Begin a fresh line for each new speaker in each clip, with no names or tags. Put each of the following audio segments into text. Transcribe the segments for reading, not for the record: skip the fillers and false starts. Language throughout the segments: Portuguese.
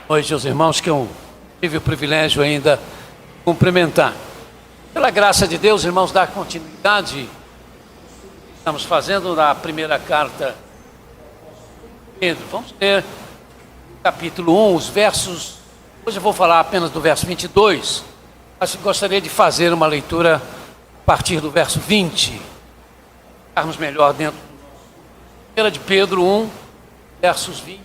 Hoje, aos irmãos que eu tive o privilégio ainda de cumprimentar. Pela graça de Deus, irmãos, dar continuidade, estamos fazendo na primeira carta de Pedro. Vamos ler capítulo 1, os versos. Hoje eu vou falar apenas do verso 22, mas gostaria de fazer uma leitura a partir do verso 20, ficarmos melhor dentro do 1 de Pedro 1, versos 20 e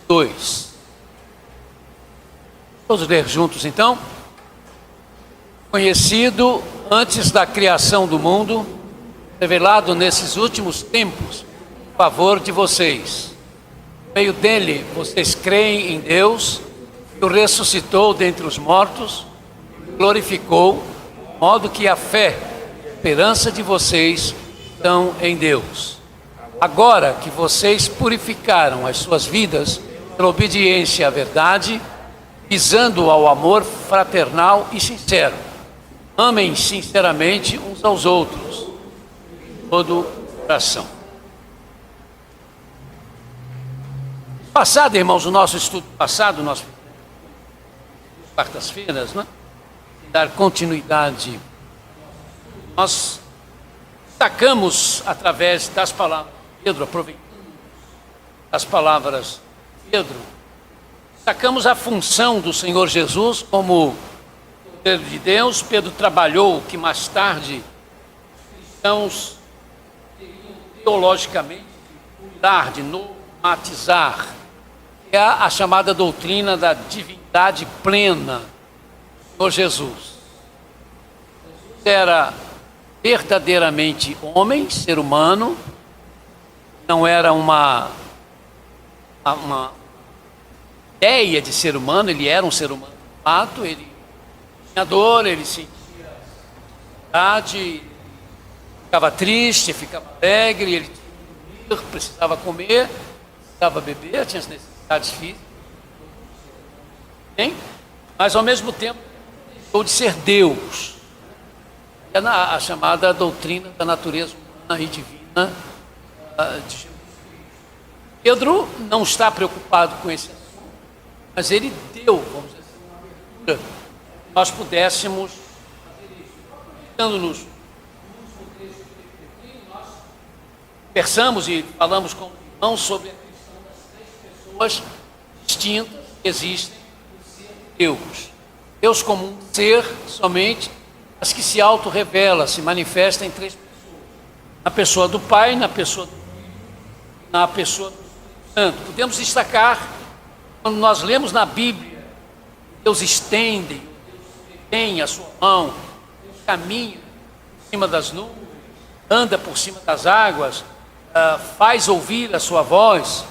22. Vamos ler juntos então. Conhecido antes da criação do mundo, revelado nesses últimos tempos, em favor de vocês. Por meio dele, vocês creem em Deus, que o ressuscitou dentre os mortos, glorificou, de modo que a fé, a esperança de vocês estão em Deus. Agora que vocês purificaram as suas vidas pela obediência à verdade, visando ao amor fraternal e sincero, amem sinceramente uns aos outros, de todo o coração. Passado, irmãos, o nosso estudo passado, nós quartas-feiras, né? Dar continuidade. Nós destacamos através das palavras de Pedro, aproveitando as palavras de Pedro, destacamos a função do Senhor Jesus como Cordeiro de Deus. Pedro trabalhou que mais tarde os cristãos teriam teologicamente de cuidar, de normatizar, que é a chamada doutrina da divindade plena do Senhor Jesus. Jesus era verdadeiramente homem, ser humano, não era uma ideia de ser humano, ele era um ser humano de fato, ele tinha dor, ele sentia ansiedade, ficava triste, ficava alegre, ele tinha que dormir, precisava comer, precisava beber, tinha as necessidades físicas, mas ao mesmo tempo deixou de ser Deus. É a chamada doutrina da natureza humana e divina de Jesus. Pedro não está preocupado com esse assunto, mas ele deu, vamos dizer assim, uma abertura, que nós pudéssemos fazer isso. Aproveitando-nos nós conversamos e falamos com os irmãos sobre a questão das três pessoas distintas que existem no ser de Deus. Deus como um ser somente, mas que se auto-revela, se manifesta em três pessoas. Na pessoa do Pai, na pessoa do Filho, na pessoa do Espírito Santo. Podemos destacar, quando nós lemos na Bíblia, Deus estende, Deus tem a sua mão, Deus caminha por cima das nuvens, anda por cima das águas, faz ouvir a sua voz.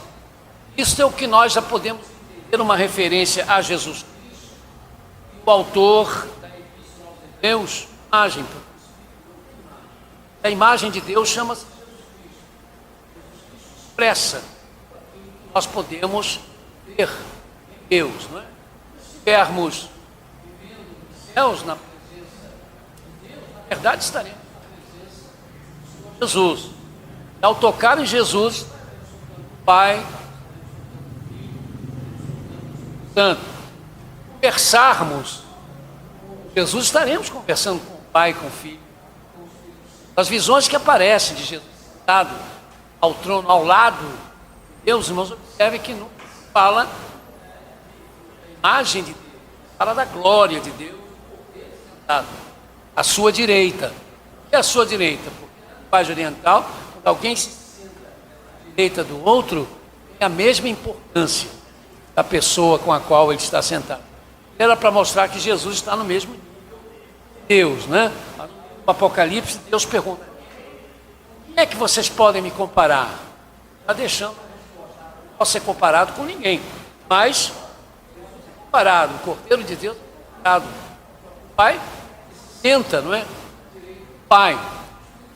Isso é o que nós já podemos entender uma referência a Jesus Cristo. O autor da Epístola aos Hebreus, a imagem de Deus chama-se Jesus Cristo. Jesus Cristo expressa nós podemos ver Deus, não é? Se estivermos vivendo nos céus na presença de Deus, na verdade estaremos na presença de Jesus. E ao tocar em Jesus, o Pai, Santo, conversarmos com Jesus, estaremos conversando com o Pai, com o Filho. As visões que aparecem de Jesus sentado ao trono, ao lado de Deus, irmãos, observe que não fala da imagem de Deus, fala da glória de Deus, sentado à sua direita. E à sua direita, porque na linguagem oriental, quando alguém se senta à direita do outro, tem a mesma importância da pessoa com a qual ele está sentado. Era para mostrar que Jesus está no mesmo nível de Deus, né? No Apocalipse, Deus pergunta: quem é que vocês podem me comparar? Está deixando, não pode ser comparado com ninguém, mas comparado, o Cordeiro de Deus é comparado. O Pai senta, não é? O Pai,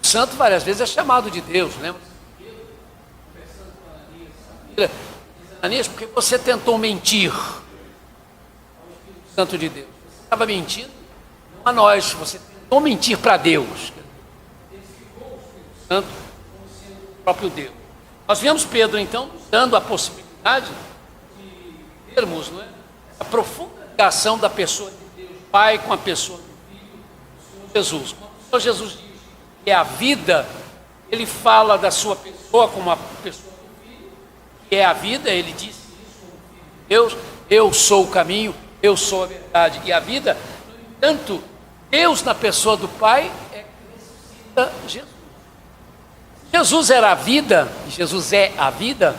o Santo várias vezes é chamado de Deus, lembra? Conversando com Ananias, porque você tentou mentir ao Espírito Santo de Deus. Você estava mentindo, não a nós, você tentou mentir para Deus. Ele ficou o Espírito Santo como sendo o próprio Deus. Nós vemos Pedro, então, dando a possibilidade de termos, não é? A profunda ligação da pessoa de Deus, Pai, com a pessoa do Filho, o Senhor Jesus. Quando o Senhor Jesus diz que é a vida, ele fala da sua pessoa como a pessoa do Filho, que é a vida, ele disse isso como Filho de Deus, eu sou o caminho, eu sou a verdade e a vida. No entanto, Deus na pessoa do Pai é que ressuscita Jesus. Jesus era a vida, e Jesus é a vida,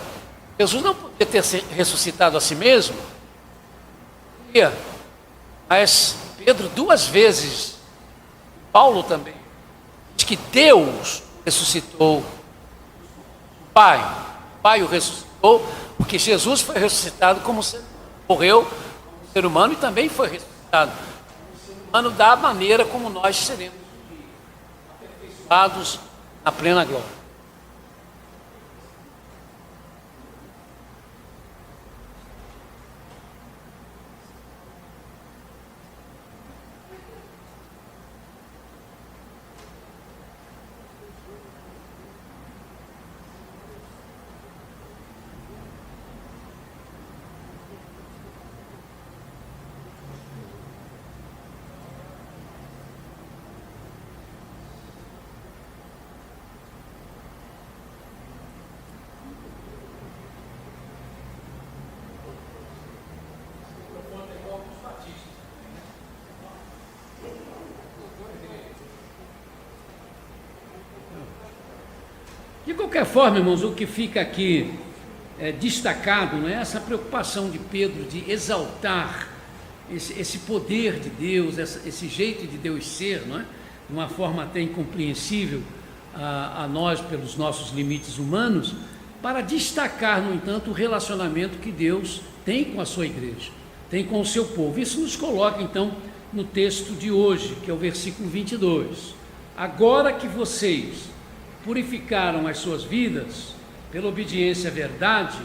Jesus não podia ter ressuscitado a si mesmo, mas Pedro 2 vezes, Paulo também, diz que Deus ressuscitou o Pai o ressuscitou, porque Jesus foi ressuscitado como ser humano, morreu como ser humano e também foi ressuscitado como ser humano da maneira como nós seremos aperfeiçoados na plena glória. De qualquer forma, irmãos, o que fica aqui destacado, não é essa preocupação de Pedro de exaltar esse poder de Deus, esse jeito de Deus ser, não é? De uma forma até incompreensível a nós pelos nossos limites humanos, para destacar, no entanto, o relacionamento que Deus tem com a sua igreja, tem com o seu povo. Isso nos coloca, então, no texto de hoje, que é o versículo 22. Agora que vocês purificaram as suas vidas pela obediência à verdade,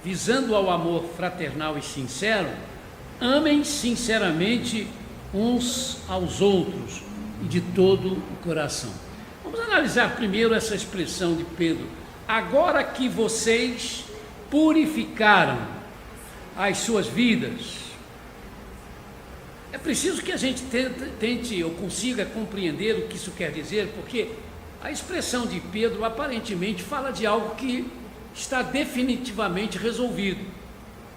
visando ao amor fraternal e sincero, amem sinceramente uns aos outros e de todo o coração. Vamos analisar primeiro essa expressão de Pedro. Agora que vocês purificaram as suas vidas. É preciso que a gente tente ou consiga compreender o que isso quer dizer, porque a expressão de Pedro aparentemente fala de algo que está definitivamente resolvido.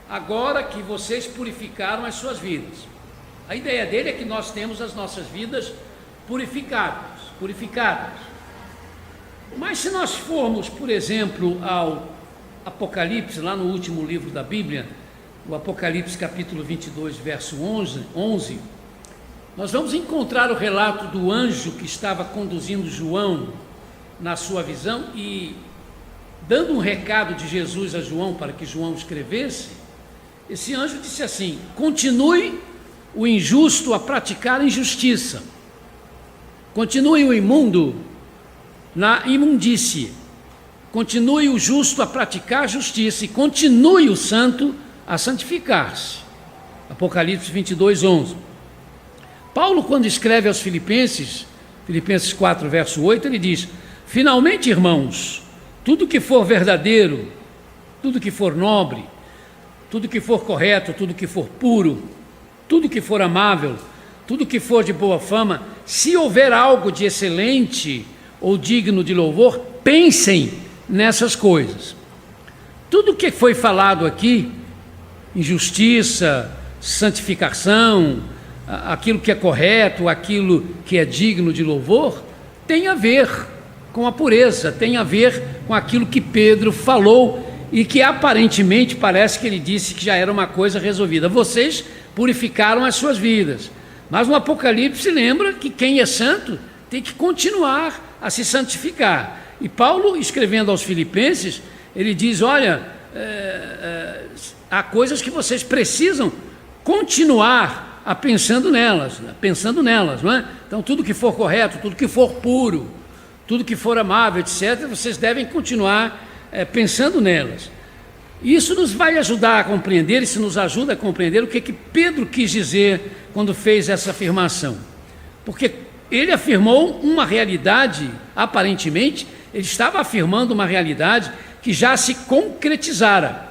Agora que vocês purificaram as suas vidas. A ideia dele é que nós temos as nossas vidas purificadas. Mas se nós formos, por exemplo, ao Apocalipse, lá no último livro da Bíblia, o Apocalipse capítulo 22, verso 11, nós vamos encontrar o relato do anjo que estava conduzindo João na sua visão e dando um recado de Jesus a João para que João escrevesse. Esse anjo disse assim: continue o injusto a praticar injustiça, continue o imundo na imundície, continue o justo a praticar justiça e continue o santo a santificar-se. Apocalipse 22, 11. Paulo, quando escreve aos Filipenses 4, verso 8, ele diz: finalmente, irmãos, tudo que for verdadeiro, tudo que for nobre, tudo que for correto, tudo que for puro, tudo que for amável, tudo que for de boa fama, se houver algo de excelente ou digno de louvor, pensem nessas coisas. Tudo que foi falado aqui, injustiça, santificação, aquilo que é correto, aquilo que é digno de louvor, tem a ver com a pureza, tem a ver com aquilo que Pedro falou e que aparentemente parece que ele disse que já era uma coisa resolvida. Vocês purificaram as suas vidas, mas no Apocalipse lembra que quem é santo tem que continuar a se santificar. E Paulo, escrevendo aos Filipenses, ele diz: olha, há coisas que vocês precisam continuar pensando nelas, não é? Então, tudo que for correto, tudo que for puro, tudo que for amável, etc., vocês devem continuar pensando nelas. Isso nos vai ajudar a compreender, isso nos ajuda a compreender o que Pedro quis dizer quando fez essa afirmação. Porque ele afirmou uma realidade, aparentemente, ele estava afirmando uma realidade que já se concretizara.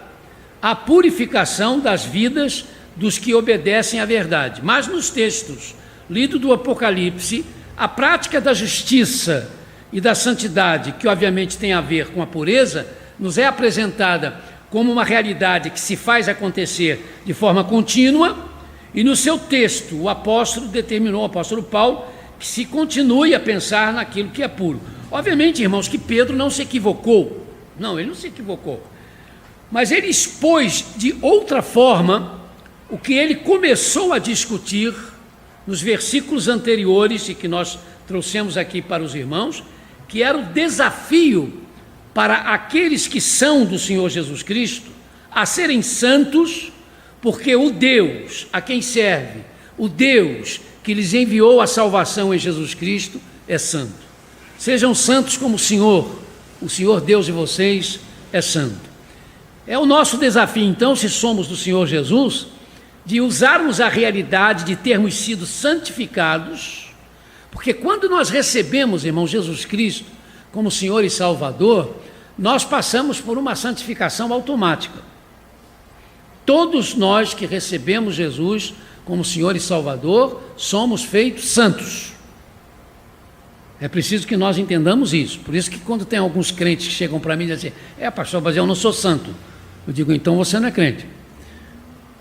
a purificação das vidas dos que obedecem à verdade. Mas nos textos lidos do Apocalipse, a prática da justiça e da santidade, que obviamente tem a ver com a pureza, nos é apresentada como uma realidade que se faz acontecer de forma contínua, e no seu texto o apóstolo determinou, o apóstolo Paulo, que se continue a pensar naquilo que é puro. Obviamente, irmãos, que Pedro não se equivocou. Não, ele não se equivocou. Mas ele expôs de outra forma o que ele começou a discutir nos versículos anteriores e que nós trouxemos aqui para os irmãos, que era o desafio para aqueles que são do Senhor Jesus Cristo a serem santos, porque o Deus a quem serve, o Deus que lhes enviou a salvação em Jesus Cristo, é santo. Sejam santos como o Senhor Deus de vocês é santo. É o nosso desafio, então, se somos do Senhor Jesus, de usarmos a realidade de termos sido santificados, porque quando nós recebemos, irmão, Jesus Cristo como Senhor e Salvador, nós passamos por uma santificação automática. Todos nós que recebemos Jesus como Senhor e Salvador, somos feitos santos. É preciso que nós entendamos isso. Por isso que quando tem alguns crentes que chegam para mim e dizem assim, pastor, mas eu não sou santo. Eu digo, então você não é crente.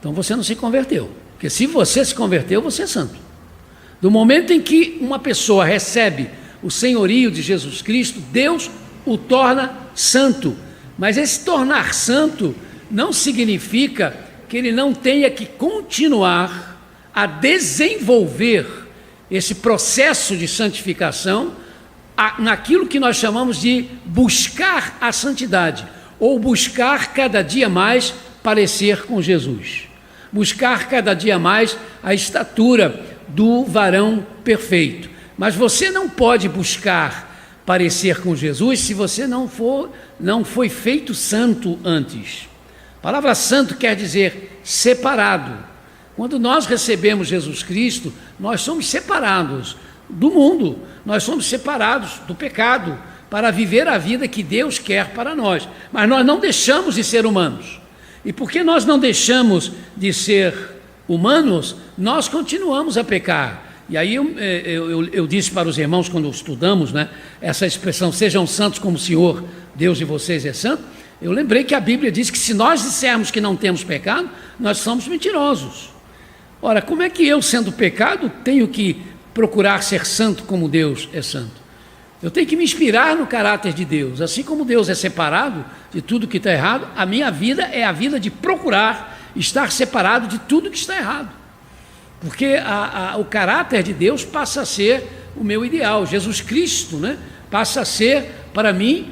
Então você não se converteu. Porque se você se converteu, você é santo. Do momento em que uma pessoa recebe o senhorio de Jesus Cristo, Deus o torna santo. Mas esse tornar santo não significa que ele não tenha que continuar a desenvolver esse processo de santificação naquilo que nós chamamos de buscar a santidade, ou buscar cada dia mais parecer com Jesus, buscar cada dia mais a estatura do varão perfeito. Mas você não pode buscar parecer com Jesus se você não foi feito santo antes. A palavra santo quer dizer separado. Quando nós recebemos Jesus Cristo, nós somos separados do mundo, nós somos separados do pecado para viver a vida que Deus quer para nós. Mas nós não deixamos de ser humanos. E porque nós não deixamos de ser humanos, nós continuamos a pecar. E aí eu disse para os irmãos quando estudamos, essa expressão, sejam santos como o Senhor, Deus de vocês é santo, eu lembrei que a Bíblia diz que se nós dissermos que não temos pecado, nós somos mentirosos. Ora, como é que eu, sendo pecado, tenho que procurar ser santo como Deus é santo? Eu tenho que me inspirar no caráter de Deus. Assim como Deus é separado de tudo que está errado, a minha vida é a vida de procurar estar separado de tudo que está errado. Porque o caráter de Deus passa a ser o meu ideal. Jesus Cristo, passa a ser, para mim,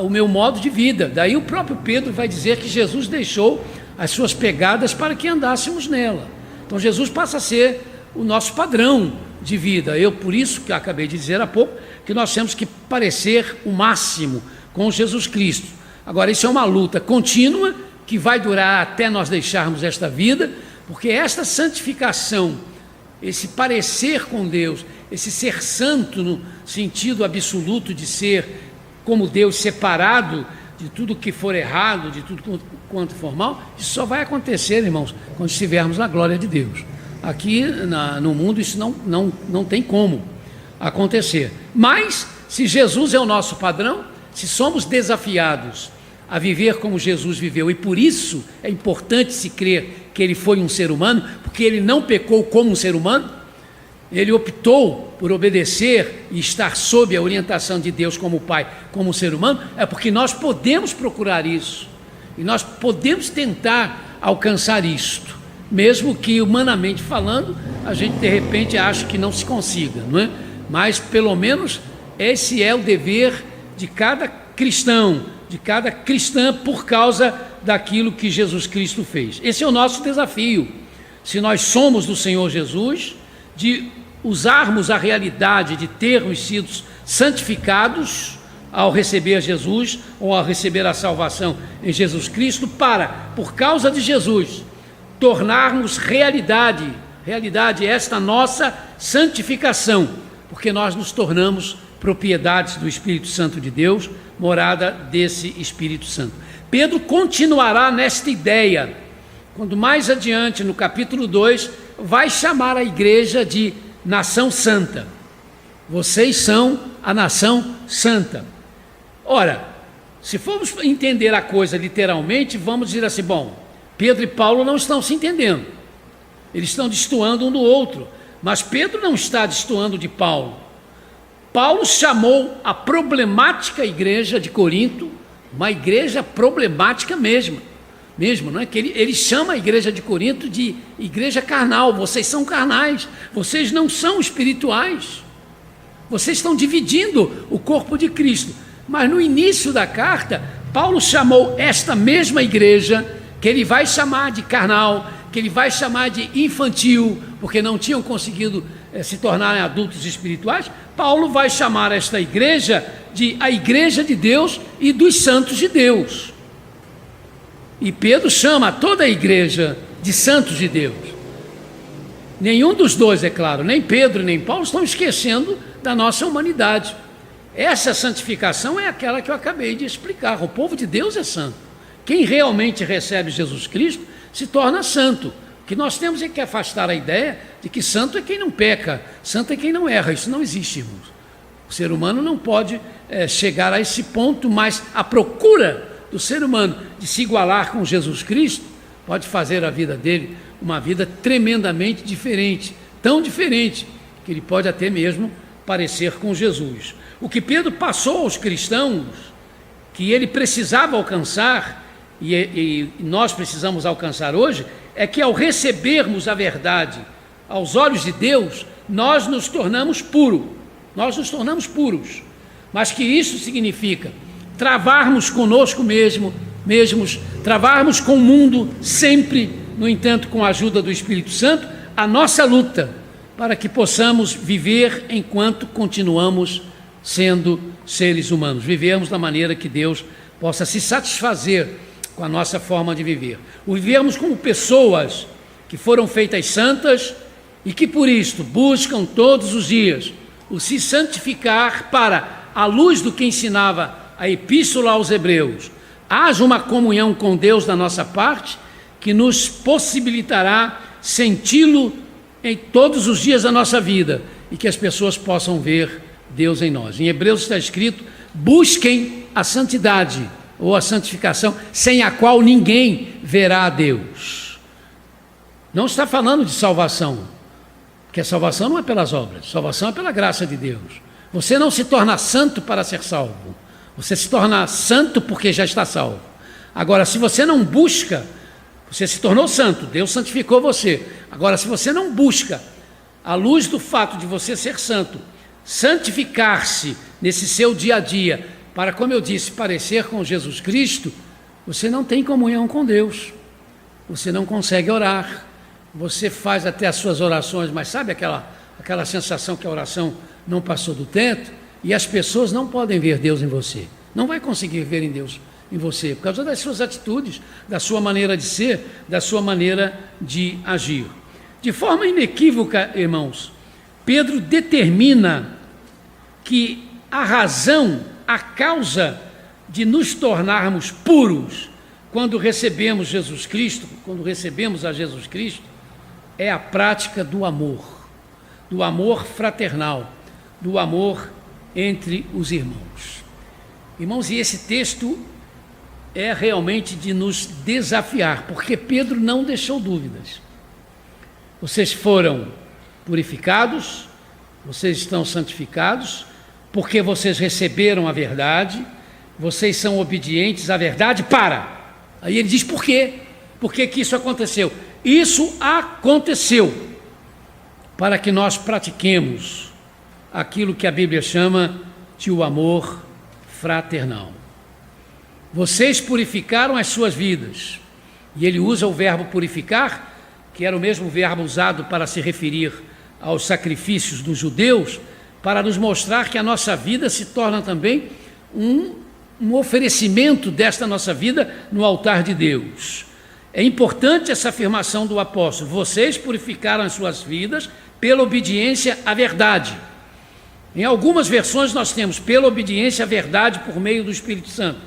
o meu modo de vida. Daí o próprio Pedro vai dizer que Jesus deixou as suas pegadas para que andássemos nela. Então Jesus passa a ser o nosso padrão de vida. Por isso que acabei de dizer há pouco, que nós temos que parecer o máximo com Jesus Cristo. Agora, isso é uma luta contínua, que vai durar até nós deixarmos esta vida, porque esta santificação, esse parecer com Deus, esse ser santo no sentido absoluto de ser como Deus, separado de tudo que for errado, de tudo quanto for mal, isso só vai acontecer, irmãos, quando estivermos na glória de Deus. Aqui no mundo isso não tem como acontecer. Mas, se Jesus é o nosso padrão, se somos desafiados a viver como Jesus viveu, e por isso é importante se crer que ele foi um ser humano, porque ele não pecou como um ser humano, ele optou por obedecer e estar sob a orientação de Deus como Pai, como um ser humano, é porque nós podemos procurar isso, e nós podemos tentar alcançar isto, mesmo que humanamente falando, a gente de repente ache que não se consiga, não é? Mas pelo menos esse é o dever de cada cristão, de cada cristã, por causa daquilo que Jesus Cristo fez. Esse é o nosso desafio, se nós somos do Senhor Jesus, de usarmos a realidade de termos sido santificados ao receber Jesus, ou ao receber a salvação em Jesus Cristo, para, por causa de Jesus, tornarmos realidade esta nossa santificação, porque nós nos tornamos propriedades do Espírito Santo de Deus, morada desse Espírito Santo.
Pedro continuará nesta ideia, quando mais adiante, no capítulo 2, vai chamar a igreja de nação santa. Vocês são a nação santa. Ora, se formos entender a coisa literalmente, vamos dizer assim, bom, Pedro e Paulo não estão se entendendo. Eles estão destoando um do outro, mas Pedro não está destoando de Paulo. Paulo chamou a problemática igreja de Corinto uma igreja problemática mesmo, não é? Que ele chama a igreja de Corinto de igreja carnal. Vocês são carnais, vocês não são espirituais, vocês estão dividindo o corpo de Cristo. Mas no início da carta, Paulo chamou esta mesma igreja, que ele vai chamar de carnal, que ele vai chamar de infantil, porque não tinham conseguido se tornarem adultos espirituais. Paulo vai chamar esta igreja de a igreja de Deus e dos santos de Deus. E Pedro chama toda a igreja de santos de Deus. Nenhum dos dois, é claro, nem Pedro nem Paulo estão esquecendo da nossa humanidade. Essa santificação é aquela que eu acabei de explicar. O povo de Deus é santo. Quem realmente recebe Jesus Cristo se torna santo. O que nós temos é que afastar a ideia de que santo é quem não peca, santo é quem não erra. Isso não existe, irmãos. O ser humano não pode chegar a esse ponto, mas a procura do ser humano de se igualar com Jesus Cristo pode fazer a vida dele uma vida tremendamente diferente, tão diferente que ele pode até mesmo parecer com Jesus. O que Pedro passou aos cristãos, que ele precisava alcançar, e nós precisamos alcançar hoje, é que ao recebermos a verdade aos olhos de Deus, nós nos tornamos puros, mas que isso significa travarmos conosco mesmos, travarmos com o mundo, sempre, no entanto, com a ajuda do Espírito Santo, a nossa luta, para que possamos viver enquanto continuamos sendo seres humanos, vivermos da maneira que Deus possa se satisfazer com a nossa forma de viver. O vivermos como pessoas que foram feitas santas e que por isto buscam todos os dias o se santificar para, à luz do que ensinava a Epístola aos Hebreus, haja uma comunhão com Deus da nossa parte que nos possibilitará senti-lo em todos os dias da nossa vida e que as pessoas possam ver Deus em nós. Em Hebreus está escrito: busquem a santidade ou a santificação, sem a qual ninguém verá a Deus. Não está falando de salvação, porque a salvação não é pelas obras, a salvação é pela graça de Deus. Você não se torna santo para ser salvo, você se torna santo porque já está salvo. Agora, se você não busca, você se tornou santo, Deus santificou você. Agora, se você não busca, à luz do fato de você ser santo, santificar-se nesse seu dia a dia, para, como eu disse, parecer com Jesus Cristo, você não tem comunhão com Deus, você não consegue orar, você faz até as suas orações, mas sabe aquela sensação que a oração não passou do teto? E as pessoas não podem ver Deus em você, não vai conseguir ver em Deus em você, por causa das suas atitudes, da sua maneira de ser, da sua maneira de agir. De forma inequívoca, irmãos, Pedro determina que a razão, a causa de nos tornarmos puros quando recebemos Jesus Cristo, quando recebemos a Jesus Cristo, é a prática do amor fraternal, do amor entre os irmãos. Irmãos, e esse texto é realmente de nos desafiar, porque Pedro não deixou dúvidas. Vocês foram purificados, vocês estão santificados, porque vocês receberam a verdade, vocês são obedientes à verdade para. Aí ele diz por quê? Por que que isso aconteceu? Isso aconteceu para que nós pratiquemos aquilo que a Bíblia chama de o amor fraternal. Vocês purificaram as suas vidas, e ele usa o verbo purificar, que era o mesmo verbo usado para se referir aos sacrifícios dos judeus, para nos mostrar que a nossa vida se torna também um oferecimento desta nossa vida no altar de Deus. É importante essa afirmação do apóstolo: vocês purificaram as suas vidas pela obediência à verdade. Em algumas versões nós temos pela obediência à verdade por meio do Espírito Santo.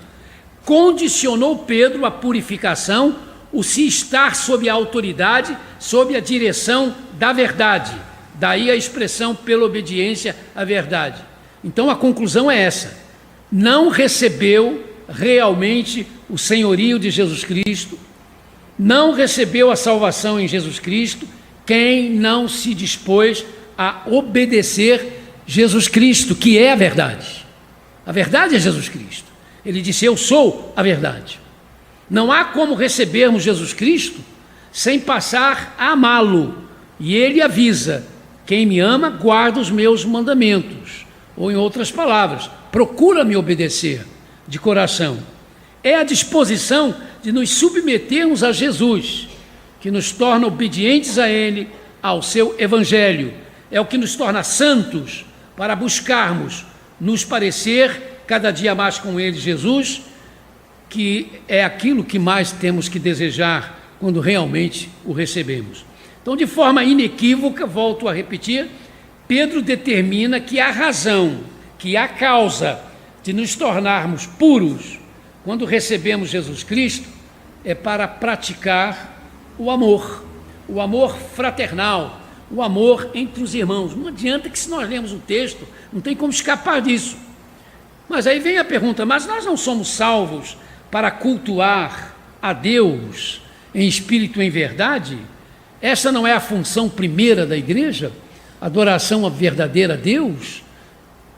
condicionou Pedro à purificação, o se estar sob a autoridade, sob a direção da verdade. Daí a expressão pela obediência à verdade. Então a conclusão é essa: não recebeu realmente o senhorio de Jesus Cristo, não recebeu a salvação em Jesus Cristo quem não se dispôs a obedecer Jesus Cristo, que é a verdade. A verdade é Jesus Cristo. Ele disse: eu sou a verdade. Não há como recebermos Jesus Cristo sem passar a amá-lo. E ele avisa: quem me ama, guarda os meus mandamentos. Ou em outras palavras, procura me obedecer de coração. É a disposição de nos submetermos a Jesus que nos torna obedientes a Ele, ao seu Evangelho. É o que nos torna santos para buscarmos nos parecer cada dia mais com Ele, Jesus, que é aquilo que mais temos que desejar quando realmente o recebemos. Então, de forma inequívoca, volto a repetir, Pedro determina que a razão, que a causa de nos tornarmos puros quando recebemos Jesus Cristo é para praticar o amor fraternal, o amor entre os irmãos. Não adianta que, se nós lemos o texto, não tem como escapar disso. Mas aí vem a pergunta: mas nós não somos salvos para cultuar a Deus em espírito e em verdade? Essa não é a função primeira da igreja? Adoração verdadeira a Deus?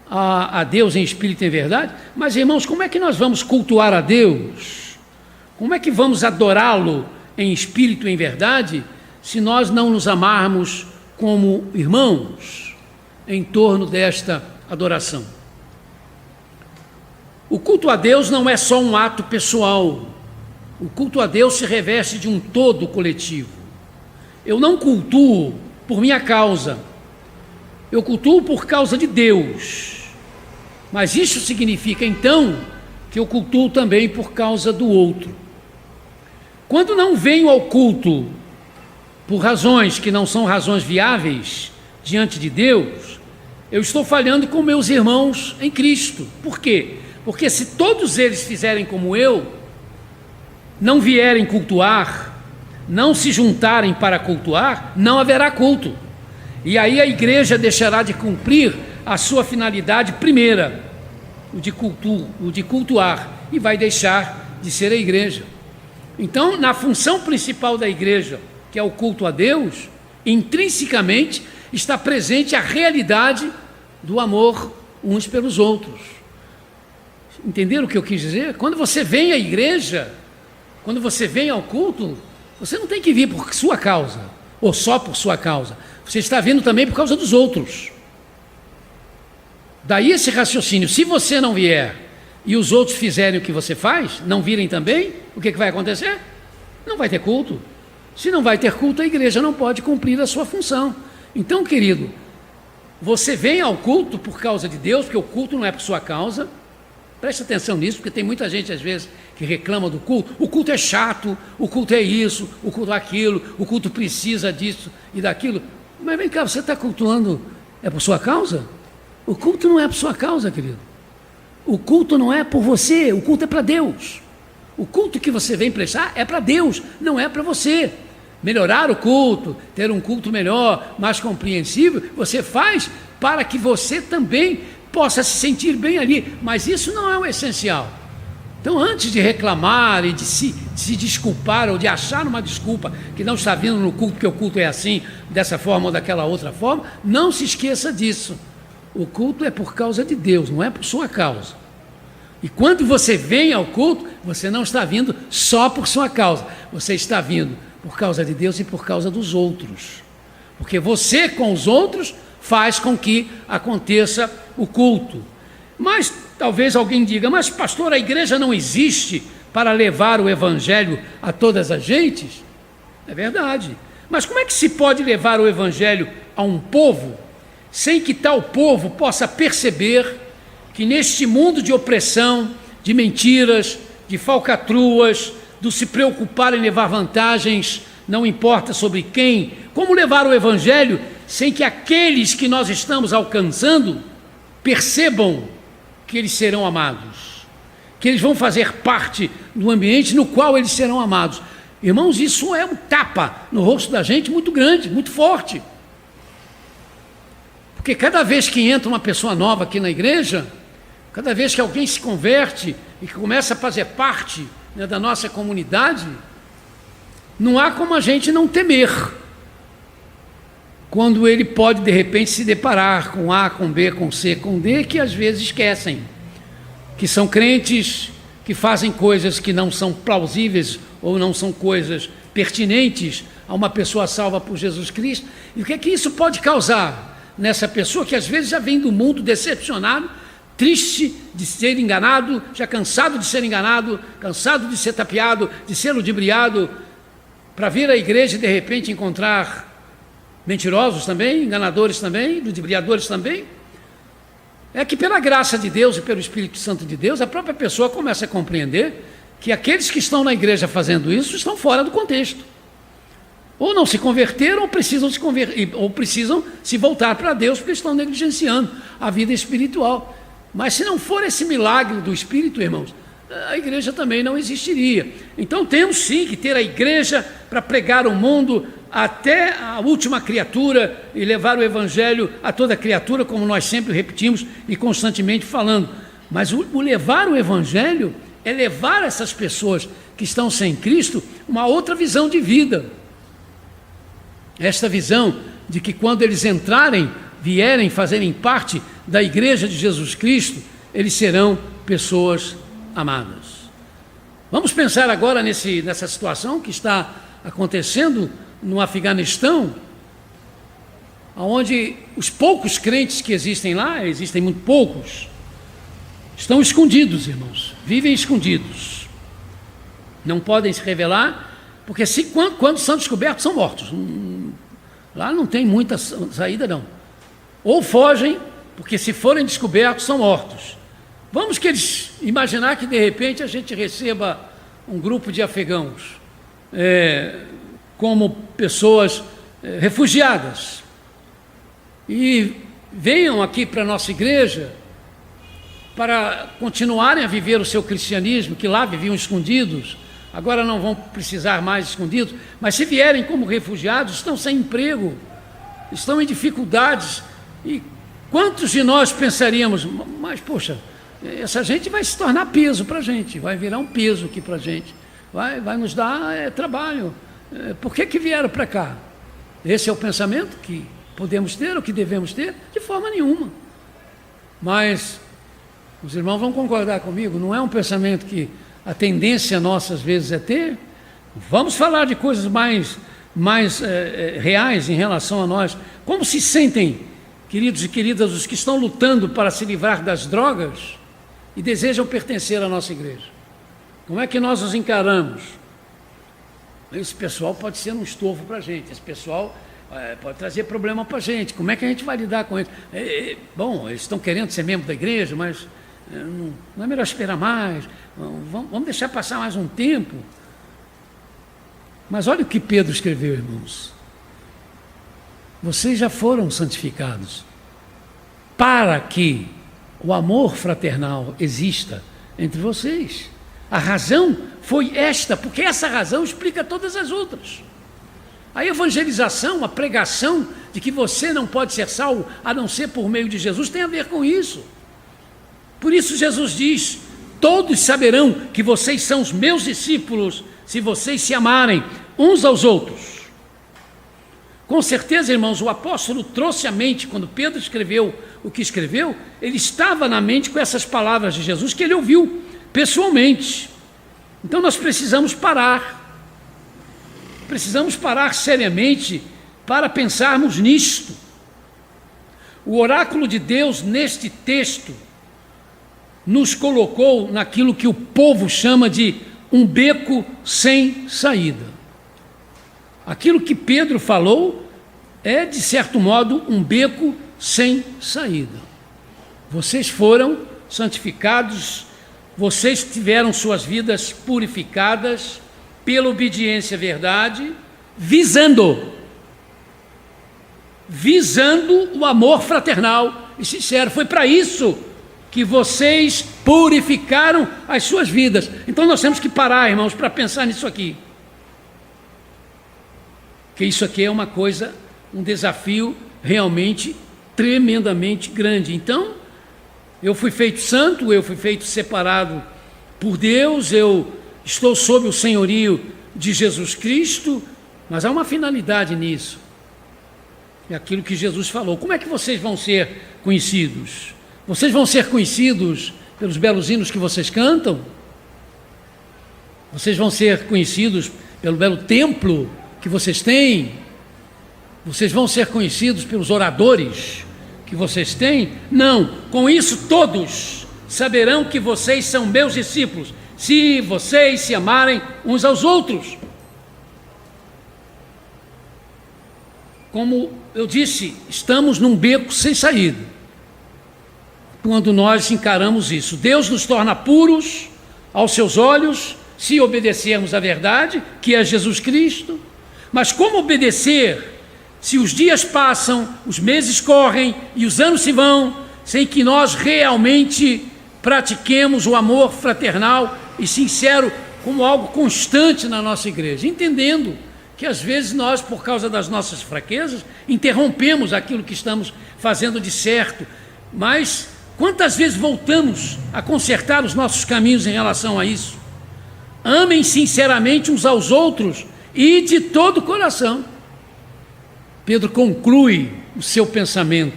A Deus em espírito e em verdade? Mas, irmãos, como é que nós vamos cultuar a Deus? Como é que vamos adorá-lo em espírito e em verdade, se nós não nos amarmos como irmãos em torno desta adoração? O culto a Deus não é só um ato pessoal. O culto a Deus se reveste de um todo coletivo. Eu não cultuo por minha causa, eu cultuo por causa de Deus. Mas isso significa, então, que eu cultuo também por causa do outro. Quando não venho ao culto por razões que não são razões viáveis diante de Deus, eu estou falhando com meus irmãos em Cristo. Por quê? Porque se todos eles fizerem como eu, não vierem cultuar, não se juntarem para cultuar, não haverá culto. E aí a igreja deixará de cumprir a sua finalidade primeira, o de cultuar, e vai deixar de ser a igreja. Então, na função principal da igreja, que é o culto a Deus, intrinsecamente está presente a realidade do amor uns pelos outros. Entenderam o que eu quis dizer? Quando você vem à igreja, quando você vem ao culto, você não tem que vir por sua causa, ou só por sua causa. Você está vindo também por causa dos outros. Daí esse raciocínio: se você não vier e os outros fizerem o que você faz, não virem também, o que vai acontecer? Não vai ter culto. Se não vai ter culto, a igreja não pode cumprir a sua função. Então, querido, você vem ao culto por causa de Deus, porque o culto não é por sua causa. Preste atenção nisso, porque tem muita gente às vezes que reclama do culto. O culto é chato, o culto é isso, o culto é aquilo, o culto precisa disso e daquilo. Mas vem cá, você está cultuando, é por sua causa? O culto não é por sua causa, querido. O culto não é por você, o culto é para Deus. O culto que você vem prestar é para Deus, não é para você. Melhorar o culto, ter um culto melhor, mais compreensível, você faz para que você também possa se sentir bem ali, mas isso não é o essencial. Então, antes de reclamar e de se desculpar ou de achar uma desculpa que não está vindo no culto, porque o culto é assim, dessa forma ou daquela outra forma, não se esqueça disso. O culto é por causa de Deus, não é por sua causa. E quando você vem ao culto, você não está vindo só por sua causa, você está vindo por causa de Deus e por causa dos outros. Porque você com os outros faz com que aconteça o culto. Mas talvez alguém diga: mas pastor, a igreja não existe para levar o evangelho a todas as gentes? É verdade. Mas como é que se pode levar o evangelho a um povo sem que tal povo possa perceber que neste mundo de opressão, de mentiras, de falcatruas, do se preocupar em levar vantagens, não importa sobre quem, como levar o evangelho sem que aqueles que nós estamos alcançando percebam que eles serão amados? que eles vão fazer parte do ambiente no qual eles serão amados. Irmãos, isso é um tapa no rosto da gente muito grande, muito forte. Porque cada vez que entra uma pessoa nova aqui na igreja, cada vez que alguém se converte e que começa a fazer parte, né, da nossa comunidade, não há como a gente não temer quando ele pode de repente se deparar com A, com B, com C, com D, que às vezes esquecem, que são crentes, que fazem coisas que não são plausíveis ou não são coisas pertinentes a uma pessoa salva por Jesus Cristo. E o que é que isso pode causar nessa pessoa que às vezes já vem do mundo decepcionado, triste de ser enganado, já cansado de ser enganado, cansado de ser tapeado, de ser ludibriado, para vir à igreja e de repente encontrar mentirosos também, enganadores também, ludibriadores também. É que pela graça de Deus e pelo Espírito Santo de Deus, a própria pessoa começa a compreender que aqueles que estão na igreja fazendo isso estão fora do contexto. Ou não se converteram, ou precisam se converter, ou precisam se voltar para Deus, porque estão negligenciando a vida espiritual. Mas se não for esse milagre do Espírito, irmãos, a igreja também não existiria. Então temos sim que ter a igreja para pregar o mundo até a última criatura e levar o evangelho a toda criatura, como nós sempre repetimos e constantemente falando. Mas o levar o evangelho é levar essas pessoas que estão sem Cristo uma outra visão de vida. Esta visão de que quando eles entrarem, vierem, fazerem parte da igreja de Jesus Cristo, eles serão pessoas amadas. Vamos pensar agora nessa situação que está acontecendo no Afeganistão, onde os poucos crentes que existem lá, existem muito poucos, estão escondidos, irmãos, vivem escondidos, não podem se revelar, porque quando são descobertos são mortos. Lá não tem muita saída não, ou fogem, porque se forem descobertos são mortos. Vamos que eles imaginar que de repente a gente receba um grupo de afegãos como pessoas refugiadas e venham aqui para a nossa igreja para continuarem a viver o seu cristianismo, que lá viviam escondidos, agora não vão precisar mais escondidos, mas se vierem como refugiados, estão sem emprego, estão em dificuldades, e quantos de nós pensaríamos, mas poxa, essa gente vai se tornar peso para a gente, vai virar um peso aqui para a gente, vai nos dar trabalho, por que vieram para cá? Esse é o pensamento que podemos ter, ou que devemos ter? De forma nenhuma. Mas os irmãos vão concordar comigo, não é um pensamento que a tendência nossa às vezes é ter. Vamos falar de coisas mais reais em relação a nós. Como se sentem, queridos e queridas, os que estão lutando para se livrar das drogas e desejam pertencer à nossa igreja? Como é que nós os encaramos? Esse pessoal pode ser um estorvo para a gente, esse pessoal pode trazer problema para a gente, como é que a gente vai lidar com eles? Bom, eles estão querendo ser membro da igreja, mas não é melhor esperar mais, vamos deixar passar mais um tempo. Mas olha o que Pedro escreveu, irmãos. Vocês já foram santificados para que o amor fraternal exista entre vocês. A razão foi esta, porque essa razão explica todas as outras. A evangelização, a pregação de que você não pode ser salvo a não ser por meio de Jesus, tem a ver com isso. Por isso Jesus diz: todos saberão que vocês são os meus discípulos se vocês se amarem uns aos outros. Com certeza, irmãos, o apóstolo trouxe à mente, quando Pedro escreveu o que escreveu, ele estava na mente com essas palavras de Jesus que ele ouviu pessoalmente. Então nós precisamos parar seriamente para pensarmos nisto. O oráculo de Deus neste texto nos colocou naquilo que o povo chama de um beco sem saída. Aquilo que Pedro falou é, de certo modo, um beco sem saída. Vocês foram santificados, vocês tiveram suas vidas purificadas pela obediência à verdade, visando o amor fraternal e sincero. Foi para isso que vocês purificaram as suas vidas. Então nós temos que parar, irmãos, para pensar nisso aqui. Que isso aqui é uma coisa, um desafio realmente tremendamente grande. Então, eu fui feito santo, eu fui feito separado por Deus, eu estou sob o senhorio de Jesus Cristo, mas há uma finalidade nisso. É aquilo que Jesus falou. Como é que vocês vão ser conhecidos? Vocês vão ser conhecidos pelos belos hinos que vocês cantam? Vocês vão ser conhecidos pelo belo templo que vocês têm? Vocês vão ser conhecidos pelos oradores que vocês têm? Não, com isso todos saberão que vocês são meus discípulos, se vocês se amarem uns aos outros. Como eu disse, estamos num beco sem saída quando nós encaramos isso. Deus nos torna puros aos seus olhos se obedecermos à verdade, que é Jesus Cristo. Mas como obedecer se os dias passam, os meses correm e os anos se vão, sem que nós realmente pratiquemos o amor fraternal e sincero como algo constante na nossa igreja, entendendo que às vezes nós, por causa das nossas fraquezas, interrompemos aquilo que estamos fazendo de certo, mas quantas vezes voltamos a consertar os nossos caminhos em relação a isso? Amem sinceramente uns aos outros e de todo o coração. Pedro conclui o seu pensamento.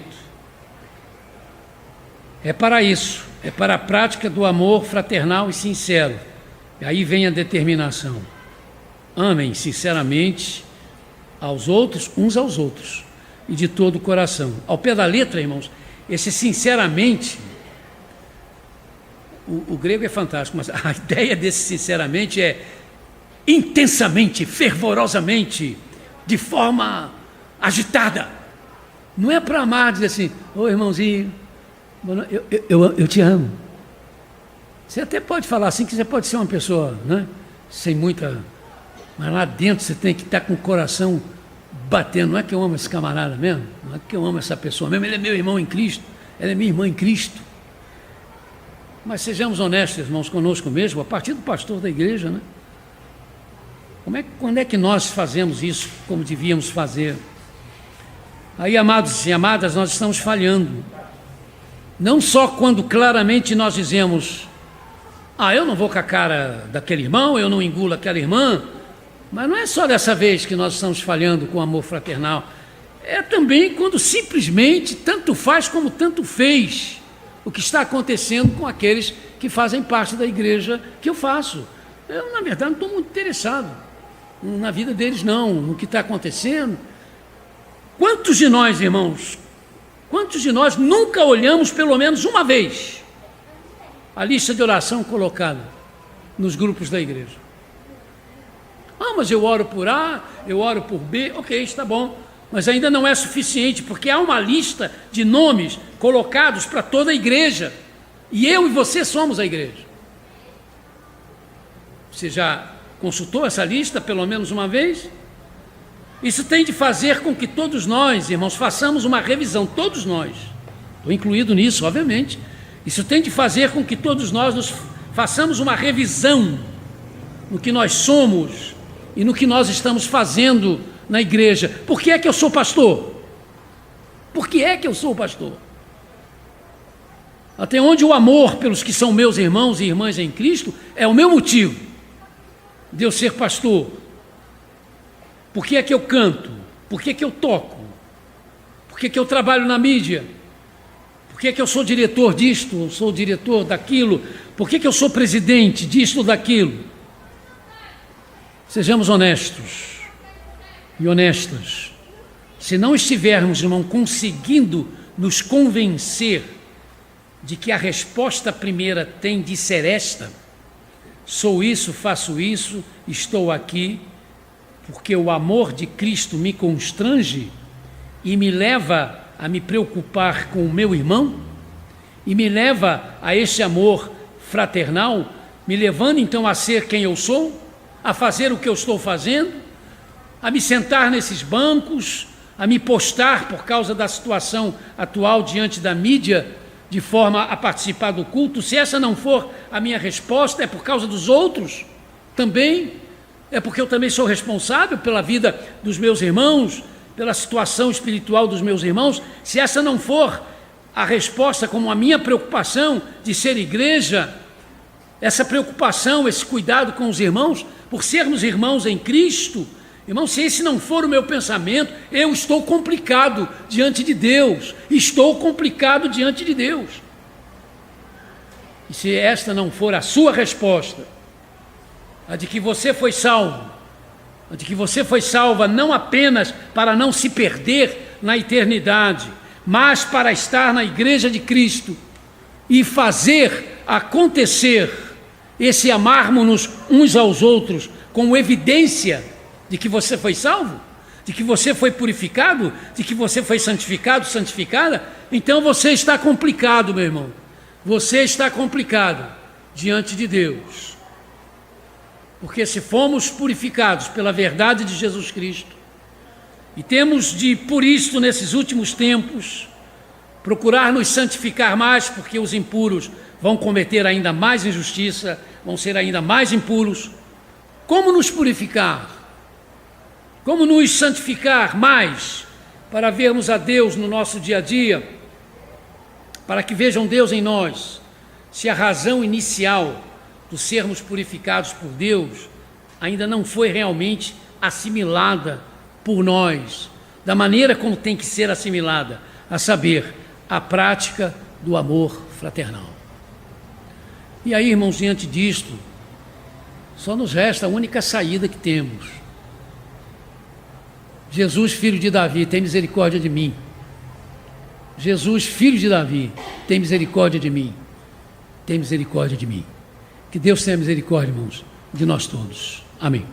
É para isso, é para a prática do amor fraternal e sincero. E aí vem a determinação. Amem sinceramente aos outros, uns aos outros, e de todo o coração. Ao pé da letra, irmãos, esse sinceramente, o grego é fantástico, mas a ideia desse sinceramente é intensamente, fervorosamente, de forma agitada. Não é para amar, dizer assim, ô irmãozinho, eu te amo. Você até pode falar assim, que você pode ser uma pessoa, né, sem muita... Mas lá dentro você tem que estar com o coração batendo. Não é que eu amo esse camarada mesmo, não é que eu amo essa pessoa mesmo, ele é meu irmão em Cristo, ela é minha irmã em Cristo. Mas sejamos honestos, irmãos, conosco mesmo, a partir do pastor da igreja, né? Quando é que nós fazemos isso como devíamos fazer? Aí, amados e amadas, nós estamos falhando. Não só quando claramente nós dizemos, eu não vou com a cara daquele irmão, eu não engulo aquela irmã, mas não é só dessa vez que nós estamos falhando com o amor fraternal, é também quando simplesmente tanto faz como tanto fez o que está acontecendo com aqueles que fazem parte da igreja que eu faço. Eu, na verdade, não estou muito interessado na vida deles, não, no que está acontecendo. Quantos de nós, irmãos, quantos de nós nunca olhamos pelo menos uma vez a lista de oração colocada nos grupos da igreja? Mas eu oro por A, eu oro por B, ok, está bom, mas ainda não é suficiente, porque há uma lista de nomes colocados para toda a igreja, e eu e você somos a igreja. Você já consultou essa lista pelo menos uma vez? Isso tem de fazer com que todos nós, irmãos, façamos uma revisão, todos nós, estou incluído nisso, obviamente, isso tem de fazer com que todos nós nos façamos uma revisão no que nós somos e no que nós estamos fazendo na igreja. Por que é que eu sou pastor? Por que é que eu sou pastor? Até onde o amor pelos que são meus irmãos e irmãs em Cristo é o meu motivo de eu ser pastor. Por que é que eu canto? Por que é que eu toco? Por que é que eu trabalho na mídia? Por que é que eu sou diretor disto, sou diretor daquilo? Por que é que eu sou presidente disto ou daquilo? Sejamos honestos e honestas. Se não estivermos, irmão, conseguindo nos convencer de que a resposta primeira tem de ser esta, sou isso, faço isso, estou aqui, porque o amor de Cristo me constrange e me leva a me preocupar com o meu irmão, e me leva a esse amor fraternal, me levando então a ser quem eu sou, a fazer o que eu estou fazendo, a me sentar nesses bancos, a me postar por causa da situação atual diante da mídia, de forma a participar do culto, se essa não for a minha resposta, é por causa dos outros também, é porque eu também sou responsável pela vida dos meus irmãos, pela situação espiritual dos meus irmãos. Se essa não for a resposta como a minha preocupação de ser igreja, essa preocupação, esse cuidado com os irmãos, por sermos irmãos em Cristo, irmão, se esse não for o meu pensamento, eu estou complicado diante de Deus. Estou complicado diante de Deus. E se esta não for a sua resposta, a de que você foi salvo, a de que você foi salva não apenas para não se perder na eternidade, mas para estar na igreja de Cristo e fazer acontecer esse amarmos-nos uns aos outros como evidência de que você foi salvo, de que você foi purificado, de que você foi santificado, santificada, então você está complicado, meu irmão. Você está complicado diante de Deus. Porque se fomos purificados pela verdade de Jesus Cristo, e temos de, por isto, nesses últimos tempos, procurar nos santificar mais, porque os impuros vão cometer ainda mais injustiça, vão ser ainda mais impuros. Como nos purificar? Como nos santificar mais para vermos a Deus no nosso dia a dia, para que vejam Deus em nós, se a razão inicial do sermos purificados por Deus ainda não foi realmente assimilada por nós, da maneira como tem que ser assimilada, a saber, a prática do amor fraternal. E aí, irmãos, diante disto, só nos resta a única saída que temos. Jesus, filho de Davi, tem misericórdia de mim. Jesus, filho de Davi, tem misericórdia de mim. Tem misericórdia de mim. Que Deus tenha misericórdia, irmãos, de nós todos. Amém.